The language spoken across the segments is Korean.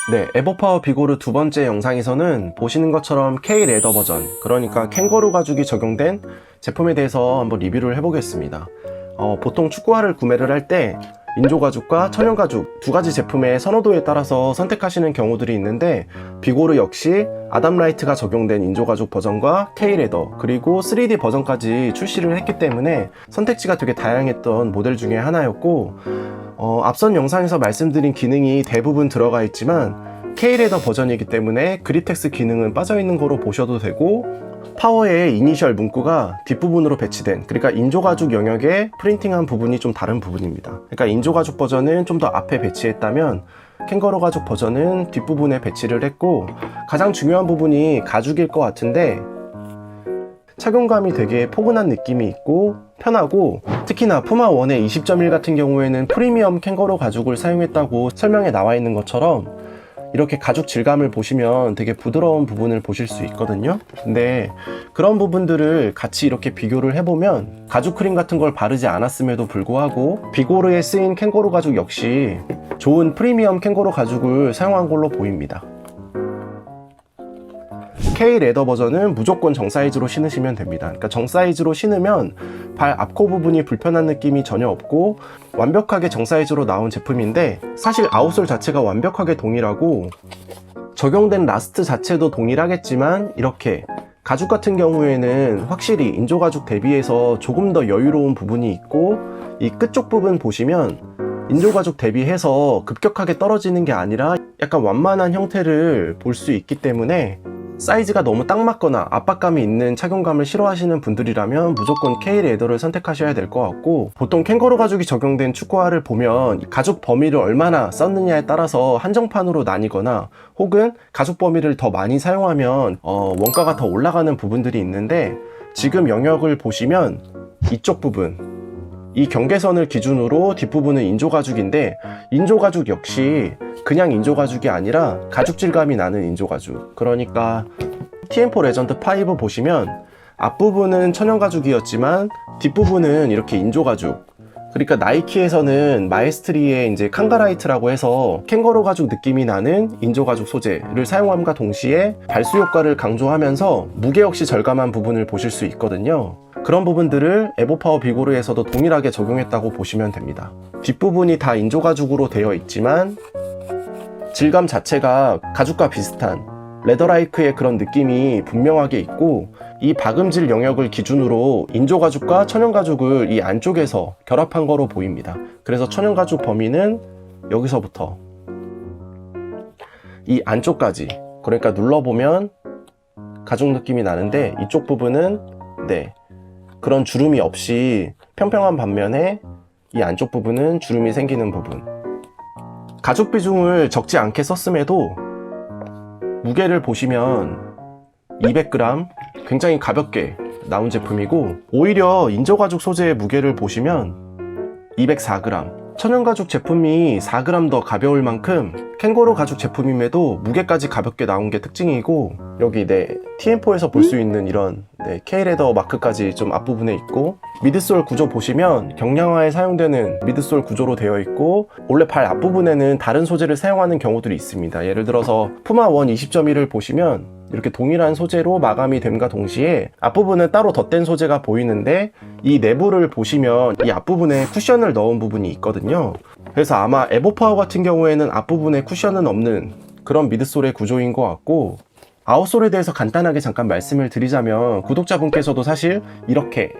네, 에버파워 비고르 두 번째 영상에서는 보시는 것처럼 K 레더 버전, 그러니까 캥거루 가죽이 적용된 제품에 대해서 한번 리뷰를 해보겠습니다. 보통 축구화를 구매를 할 때 인조 가죽과 천연 가죽 두 가지 제품의 선호도에 따라서 선택하시는 경우들이 있는데, 비고르 역시 아담라이트가 적용된 인조 가죽 버전과 K 레더 그리고 3D 버전까지 출시를 했기 때문에 선택지가 되게 다양했던 모델 중에 하나였고, 앞선 영상에서 말씀드린 기능이 대부분 들어가 있지만 K-레더 버전이기 때문에 그립텍스 기능은 빠져있는 거로 보셔도 되고, 파워의 이니셜 문구가 뒷부분으로 배치된, 그러니까 인조가죽 영역에 프린팅한 부분이 좀 다른 부분입니다. 그러니까 인조가죽 버전은 좀 더 앞에 배치했다면 캥거루 가죽 버전은 뒷부분에 배치를 했고, 가장 중요한 부분이 가죽일 것 같은데 착용감이 되게 포근한 느낌이 있고 편하고, 특히나 푸마1의 20.1 같은 경우에는 프리미엄 캥거루 가죽을 사용했다고 설명에 나와 있는 것처럼 이렇게 가죽 질감을 보시면 되게 부드러운 부분을 보실 수 있거든요. 근데 그런 부분들을 같이 이렇게 비교를 해보면 가죽 크림 같은 걸 바르지 않았음에도 불구하고 비고르에 쓰인 캥거루 가죽 역시 좋은 프리미엄 캥거루 가죽을 사용한 걸로 보입니다. K 레더 버전은 무조건 정 사이즈로 신으시면 됩니다. 그러니까 정 사이즈로 신으면 발 앞코 부분이 불편한 느낌이 전혀 없고 완벽하게 정 사이즈로 나온 제품인데, 사실 아웃솔 자체가 완벽하게 동일하고 적용된 라스트 자체도 동일하겠지만 이렇게 가죽 같은 경우에는 확실히 인조 가죽 대비해서 조금 더 여유로운 부분이 있고, 이 끝쪽 부분 보시면 인조 가죽 대비해서 급격하게 떨어지는 게 아니라 약간 완만한 형태를 볼 수 있기 때문에 사이즈가 너무 딱 맞거나 압박감이 있는 착용감을 싫어하시는 분들이라면 무조건 K 레더를 선택하셔야 될 것 같고, 보통 캥거루 가죽이 적용된 축구화를 보면 가죽 범위를 얼마나 썼느냐에 따라서 한정판으로 나뉘거나 혹은 가죽 범위를 더 많이 사용하면 원가가 더 올라가는 부분들이 있는데, 지금 영역을 보시면 이쪽 부분, 이 경계선을 기준으로 뒷부분은 인조가죽인데, 인조가죽 역시 그냥 인조가죽이 아니라 가죽 질감이 나는 인조가죽, 그러니까 TM4 레전드 5 보시면 앞부분은 천연가죽이었지만 뒷부분은 이렇게 인조가죽, 그러니까 나이키에서는 마에스트리의 이제 칸가라이트라고 해서 캥거루 가죽 느낌이 나는 인조가죽 소재를 사용함과 동시에 발수 효과를 강조하면서 무게 역시 절감한 부분을 보실 수 있거든요. 그런 부분들을 에버파워 비고르에서도 동일하게 적용했다고 보시면 됩니다. 뒷부분이 다 인조가죽으로 되어 있지만 질감 자체가 가죽과 비슷한 레더라이크의 그런 느낌이 분명하게 있고, 이 박음질 영역을 기준으로 인조가죽과 천연가죽을 이 안쪽에서 결합한 거로 보입니다. 그래서 천연가죽 범위는 여기서부터 이 안쪽까지, 그러니까 눌러보면 가죽 느낌이 나는데 이쪽 부분은 그런 주름이 없이 평평한 반면에 이 안쪽 부분은 주름이 생기는 부분. 가죽 비중을 적지 않게 썼음에도 무게를 보시면 200g, 굉장히 가볍게 나온 제품이고, 오히려 인조가죽 소재의 무게를 보시면 204g, 천연가죽 제품이 4g 더 가벼울 만큼 캥거루 가죽 제품임에도 무게까지 가볍게 나온 게 특징이고, 여기 TM4에서 볼 수 있는 이런 K-레더 마크까지 좀 앞부분에 있고, 미드솔 구조 보시면 경량화에 사용되는 미드솔 구조로 되어 있고, 원래 발 앞부분에는 다른 소재를 사용하는 경우들이 있습니다. 예를 들어서 푸마1 20.1을 보시면 이렇게 동일한 소재로 마감이 됨과 동시에 앞부분은 따로 덧댄 소재가 보이는데, 이 내부를 보시면 이 앞부분에 쿠션을 넣은 부분이 있거든요. 그래서 아마 에버파워 같은 경우에는 앞부분에 쿠션은 없는 그런 미드솔의 구조인 것 같고, 아웃솔에 대해서 간단하게 잠깐 말씀을 드리자면, 구독자분께서도 사실 이렇게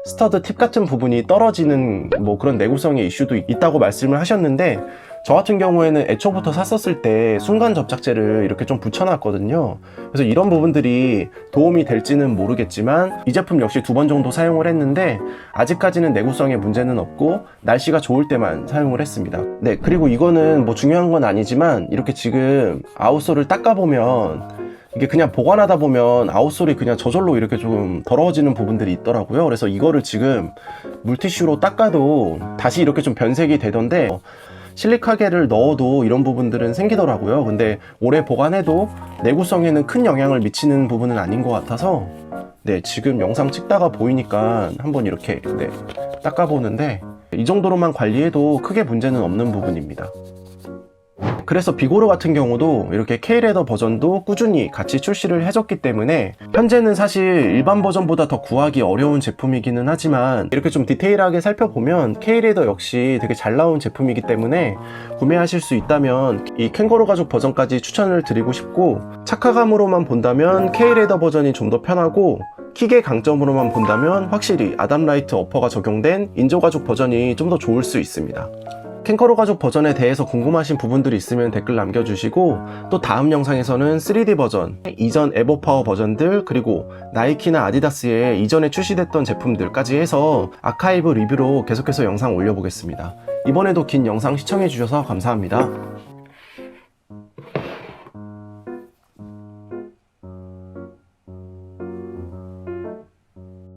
스터드 팁 같은 부분이 떨어지는 그런 내구성의 이슈도 있다고 말씀을 하셨는데, 저 같은 경우에는 애초부터 샀었을 때 순간 접착제를 이렇게 좀 붙여놨거든요. 그래서 이런 부분들이 도움이 될지는 모르겠지만 이 제품 역시 2번 정도 사용을 했는데 아직까지는 내구성에 문제는 없고 날씨가 좋을 때만 사용을 했습니다. 그리고 이거는 중요한 건 아니지만, 이렇게 지금 아웃솔을 닦아보면 이게 그냥 보관하다 보면 아웃솔이 그냥 저절로 이렇게 좀 더러워지는 부분들이 있더라고요. 그래서 이거를 지금 물티슈로 닦아도 다시 이렇게 좀 변색이 되던데, 실리카겔을 넣어도 이런 부분들은 생기더라고요. 근데 오래 보관해도 내구성에는 큰 영향을 미치는 부분은 아닌 것 같아서 지금 영상 찍다가 보이니까 한번 이렇게 닦아보는데, 이 정도로만 관리해도 크게 문제는 없는 부분입니다. 그래서 비고르 같은 경우도 이렇게 K레더 버전도 꾸준히 같이 출시를 해줬기 때문에 현재는 사실 일반 버전보다 더 구하기 어려운 제품이기는 하지만 이렇게 좀 디테일하게 살펴보면 K레더 역시 되게 잘 나온 제품이기 때문에 구매하실 수 있다면 이 캥거루 가죽 버전까지 추천을 드리고 싶고, 착화감으로만 본다면 K레더 버전이 좀 더 편하고 킥의 강점으로만 본다면 확실히 아담라이트 어퍼가 적용된 인조 가죽 버전이 좀 더 좋을 수 있습니다. 캥거루 가죽 버전에 대해서 궁금하신 부분들이 있으면 댓글 남겨주시고, 또 다음 영상에서는 3D 버전, 이전 에버파워 버전들, 그리고 나이키나 아디다스의 이전에 출시됐던 제품들까지 해서 아카이브 리뷰로 계속해서 영상 올려보겠습니다. 이번에도 긴 영상 시청해주셔서 감사합니다.